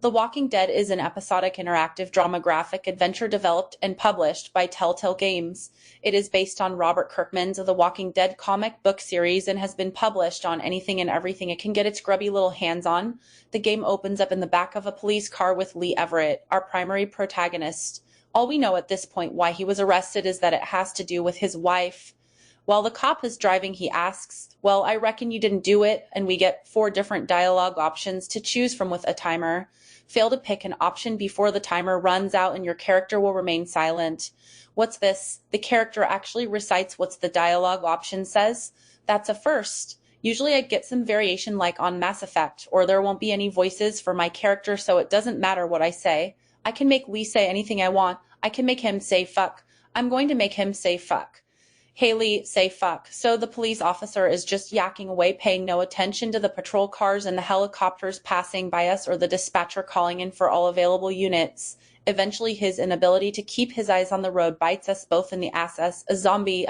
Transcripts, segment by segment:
The Walking Dead is an episodic interactive drama graphic adventure developed and published by Telltale Games. It is based on Robert Kirkman's The Walking Dead comic book series and has been published on anything and everything it can get its grubby little hands on. The game opens up in the back of a police car with Lee Everett, our primary protagonist. All we know at this point why he was arrested is that it has to do with his wife. While the cop is driving, he asks, "Well, I reckon you didn't do it," and we get 4 different dialogue options to choose from with a timer. Fail to pick an option before the timer runs out and your character will remain silent. What's this? The character actually recites what the dialogue option says? That's a first. Usually I'd get some variation like on Mass Effect, or there won't be any voices for my character so it doesn't matter what I say. I can make Lee say anything I want. I can make him say fuck. I'm going to make him say fuck. Haley, say fuck. So the police officer is just yakking away, paying no attention to the patrol cars and the helicopters passing by us or the dispatcher calling in for all available units. Eventually, his inability to keep his eyes on the road bites us both in the ass as a zombie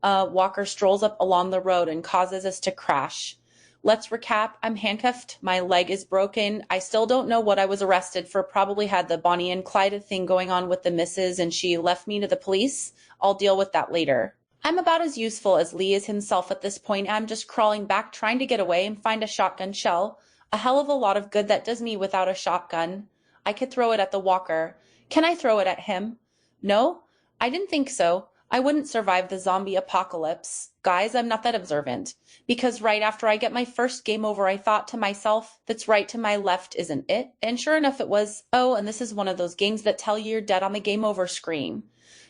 walker strolls up along the road and causes us to crash. Let's recap. I'm handcuffed. My leg is broken. I still don't know what I was arrested for. Probably had the Bonnie and Clyde thing going on with the missus and she left me to the police. I'll deal with that later. I'm about as useful as Lee is himself at this point. I'm just crawling back, trying to get away and find a shotgun shell. A hell of a lot of good that does me without a shotgun. I could throw it at the walker. Can I throw it at him? No? I didn't think so. I wouldn't survive the zombie apocalypse. Guys, I'm not that observant. Because right after I get my first game over, I thought to myself, that's right to my left, isn't it? And sure enough, it was. Oh, and this is one of those games that tell you you're dead on the game over screen.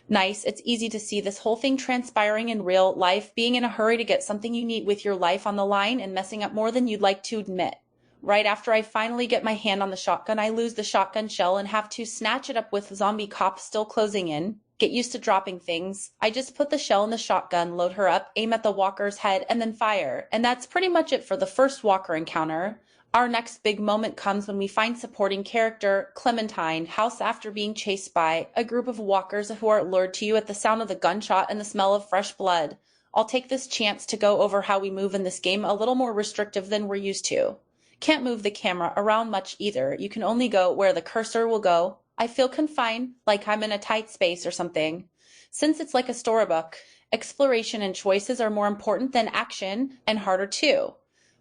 Nice. It's easy to see this whole thing transpiring in real life, being in a hurry to get something you need with your life on the line and messing up more than you'd like to admit. Right after I finally get my hand on the shotgun, I lose the shotgun shell and have to snatch it up with zombie cops still closing in. Get used to dropping things. I just put the shell in the shotgun, load her up, aim at the walker's head, and then fire. And that's pretty much it for the first walker encounter. Our next big moment comes when we find supporting character Clementine, house after being chased by a group of walkers who are lured to you at the sound of the gunshot and the smell of fresh blood. I'll take this chance to go over how we move in this game a little more restrictive than we're used to. Can't move the camera around much either. You can only go where the cursor will go. I feel confined, like I'm in a tight space or something. Since it's like a storybook, exploration and choices are more important than action and harder too.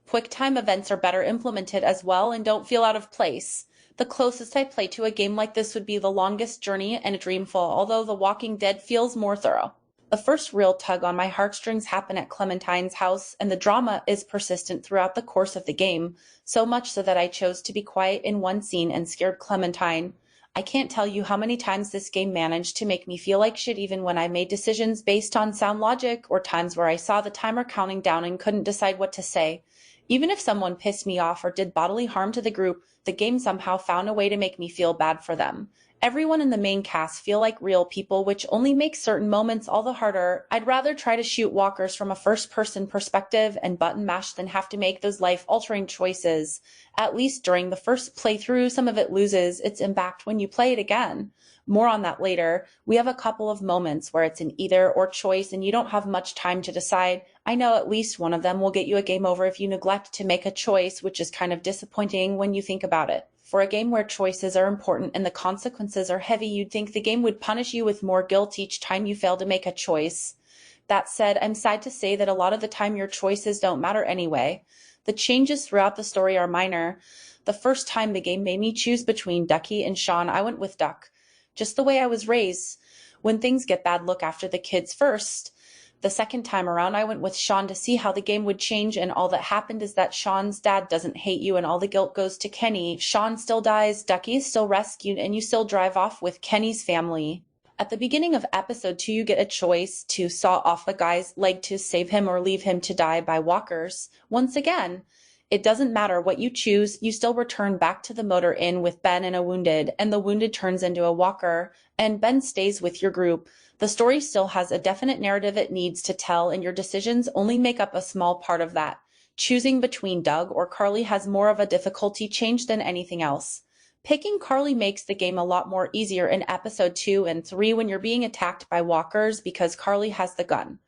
QuickTime events are better implemented as well and don't feel out of place. The closest I play to a game like this would be The Longest Journey and Dreamfall, although The Walking Dead feels more thorough. The first real tug on my heartstrings happen at Clementine's house, and the drama is persistent throughout the course of the game, so much so that I chose to be quiet in one scene and scared Clementine. I can't tell you how many times this game managed to make me feel like shit even when I made decisions based on sound logic, or times where I saw the timer counting down and couldn't decide what to say. Even if someone pissed me off or did bodily harm to the group, the game somehow found a way to make me feel bad for them. Everyone in the main cast feel like real people, which only makes certain moments all the harder. I'd rather try to shoot walkers from a first-person perspective and button mash than have to make those life-altering choices. At least during the first playthrough, some of it loses its impact when you play it again. More on that later. We have a couple of moments where it's an either or choice and you don't have much time to decide. I know at least one of them will get you a game over if you neglect to make a choice, which is kind of disappointing when you think about it. For a game where choices are important and the consequences are heavy, you'd think the game would punish you with more guilt each time you fail to make a choice. That said, I'm sad to say that a lot of the time your choices don't matter anyway. The changes throughout the story are minor. The first time the game made me choose between Ducky and Sean, I went with Duck. Just the way I was raised. When things get bad, look after the kids first. The second time around, I went with Sean to see how the game would change, and all that happened is that Sean's dad doesn't hate you and all the guilt goes to Kenny. Sean still dies, Ducky is still rescued, and you still drive off with Kenny's family. At the beginning of episode 2, you get a choice to saw off a guy's leg to save him or leave him to die by walkers. Once again, it doesn't matter what you choose, you still return back to the motor inn with Ben and a wounded, and the wounded turns into a walker, and Ben stays with your group. The story still has a definite narrative it needs to tell, and your decisions only make up a small part of that. Choosing between Doug or Carly has more of a difficulty change than anything else. Picking Carly makes the game a lot more easier in episode 2 and 3 when you're being attacked by walkers because Carly has the gun.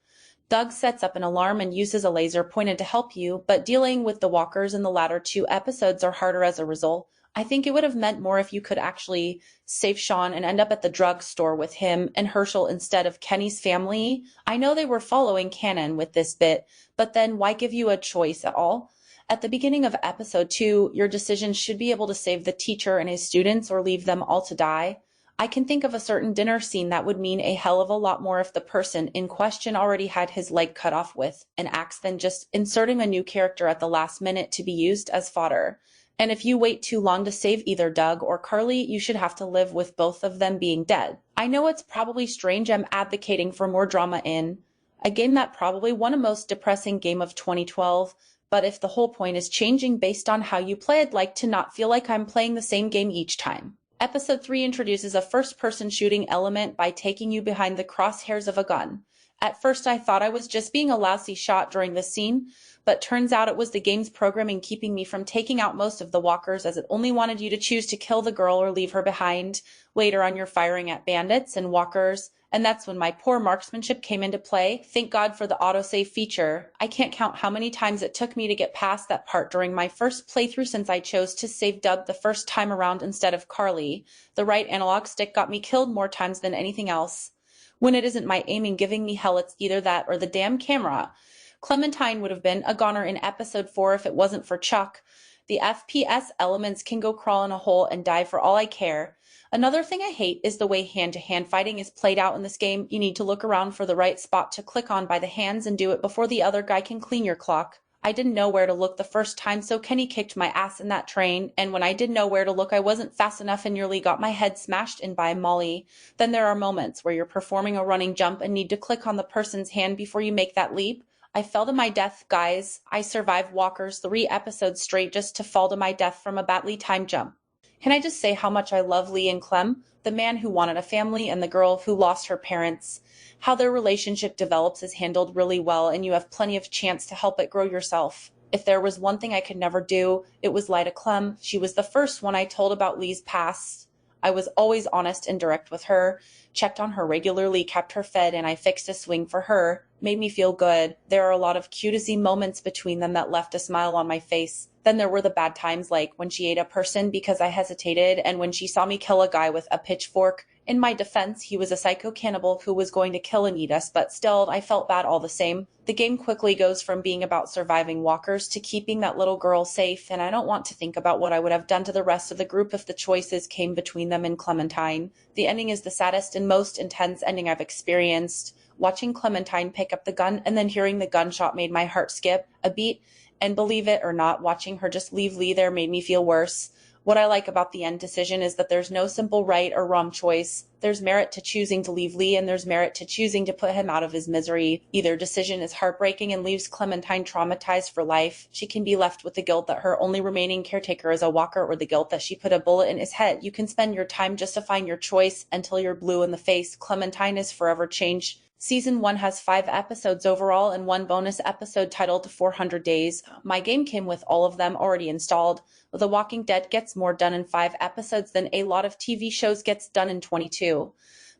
Doug sets up an alarm and uses a laser pointed to help you, but dealing with the walkers in the latter 2 episodes are harder as a result. I think it would have meant more if you could actually save Sean and end up at the drugstore with him and Herschel instead of Kenny's family. I know they were following canon with this bit, but then why give you a choice at all? At the beginning of episode 2, your decision should be able to save the teacher and his students or leave them all to die. I can think of a certain dinner scene that would mean a hell of a lot more if the person in question already had his leg cut off with an axe than just inserting a new character at the last minute to be used as fodder. And if you wait too long to save either Doug or Carly, you should have to live with both of them being dead. I know it's probably strange I'm advocating for more drama in a game that probably won a most depressing game of 2012, but if the whole point is changing based on how you play, I'd like to not feel like I'm playing the same game each time. Episode 3 introduces a first-person shooting element by taking you behind the crosshairs of a gun. At first I thought I was just being a lousy shot during this scene, but turns out it was the game's programming keeping me from taking out most of the walkers, as it only wanted you to choose to kill the girl or leave her behind. Later on you're firing at bandits and walkers, and that's when my poor marksmanship came into play. Thank God for the autosave feature. I can't count how many times it took me to get past that part during my first playthrough since I chose to save Doug the first time around instead of Carly. The right analog stick got me killed more times than anything else. When it isn't my aiming giving me hell, it's either that or the damn camera. Clementine would have been a goner in episode 4 if it wasn't for Chuck. The FPS elements can go crawl in a hole and die for all I care. Another thing I hate is the way hand-to-hand fighting is played out in this game. You need to look around for the right spot to click on by the hands and do it before the other guy can clean your clock. I didn't know where to look the first time, so Kenny kicked my ass in that train, and when I did know where to look, I wasn't fast enough and nearly got my head smashed in by Molly. Then there are moments where you're performing a running jump and need to click on the person's hand before you make that leap. I fell to my death, guys. I survived walkers 3 episodes straight just to fall to my death from a badly timed jump. Can I just say how much I love Lee and Clem, the man who wanted a family and the girl who lost her parents? How their relationship develops is handled really well, and you have plenty of chance to help it grow yourself. If there was one thing I could never do, it was lie to Clem. She was the first one I told about Lee's past. I was always honest and direct with her, checked on her regularly, kept her fed, and I fixed a swing for her. Made me feel good. There are a lot of cutesy moments between them that left a smile on my face. Then there were the bad times, like when she ate a person because I hesitated, and when she saw me kill a guy with a pitchfork. In my defense, he was a psycho cannibal who was going to kill and eat us, but still, I felt bad all the same. The game quickly goes from being about surviving walkers to keeping that little girl safe, and I don't want to think about what I would have done to the rest of the group if the choices came between them and Clementine. The ending is the saddest and most intense ending I've experienced. Watching Clementine pick up the gun and then hearing the gunshot made my heart skip a beat, and believe it or not, watching her just leave Lee there made me feel worse. What I like about the end decision is that there's no simple right or wrong choice. There's merit to choosing to leave Lee, and there's merit to choosing to put him out of his misery. Either decision is heartbreaking and leaves Clementine traumatized for life. She can be left with the guilt that her only remaining caretaker is a walker, or the guilt that she put a bullet in his head. You can spend your time justifying your choice until you're blue in the face. Clementine is forever changed. Season 1 has 5 episodes overall and 1 bonus episode titled 400 Days. My game came with all of them already installed. The Walking Dead gets more done in 5 episodes than a lot of TV shows gets done in 22.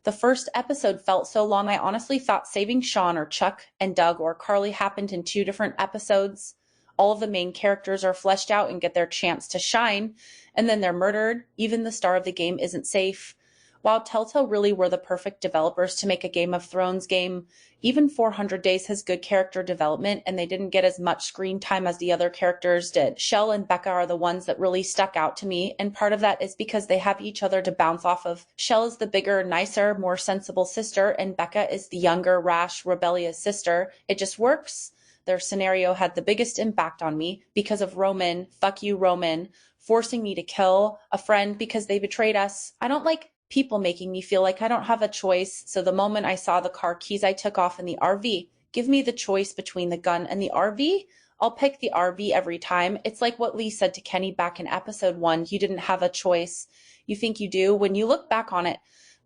The first episode felt so long I honestly thought saving Sean or Chuck and Doug or Carly happened in 2 different episodes. All of the main characters are fleshed out and get their chance to shine, and then they're murdered. Even the star of the game isn't safe. While Telltale really were the perfect developers to make a Game of Thrones game, even 400 Days has good character development, and they didn't get as much screen time as the other characters did. Shel and Becca are the ones that really stuck out to me, and part of that is because they have each other to bounce off of. Shel is the bigger, nicer, more sensible sister, and Becca is the younger, rash, rebellious sister. It just works. Their scenario had the biggest impact on me because of Roman, fuck you Roman, forcing me to kill a friend because they betrayed us. I don't like people making me feel like I don't have a choice, so the moment I saw the car keys I took off in the RV. Give me the choice between the gun and the RV. I'll pick the RV every time. It's like what Lee said to Kenny back in episode 1, you didn't have a choice. You think you do when you look back on it.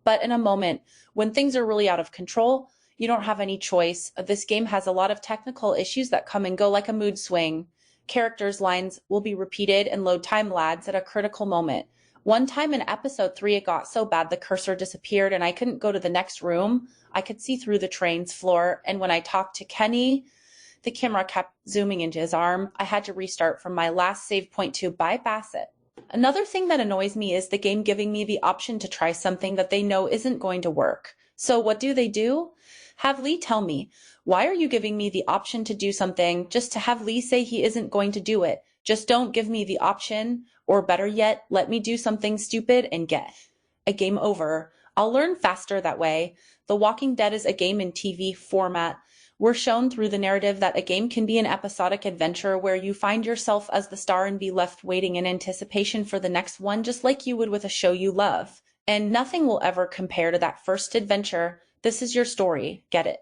But in a moment, when things are really out of control, you don't have any choice. This game has a lot of technical issues that come and go like a mood swing. Characters' lines will be repeated and load time lags at a critical moment. One time in episode 3, it got so bad the cursor disappeared and I couldn't go to the next room. I could see through the train's floor, and when I talked to Kenny, the camera kept zooming into his arm. I had to restart from my last save point to bypass it. Another thing that annoys me is the game giving me the option to try something that they know isn't going to work. So what do? Have Lee tell me, why are you giving me the option to do something just to have Lee say he isn't going to do it? Just don't give me the option, or better yet, let me do something stupid and get a game over. I'll learn faster that way. The Walking Dead is a game in TV format. We're shown through the narrative that a game can be an episodic adventure where you find yourself as the star and be left waiting in anticipation for the next one, just like you would with a show you love. And nothing will ever compare to that first adventure. This is your story. Get it?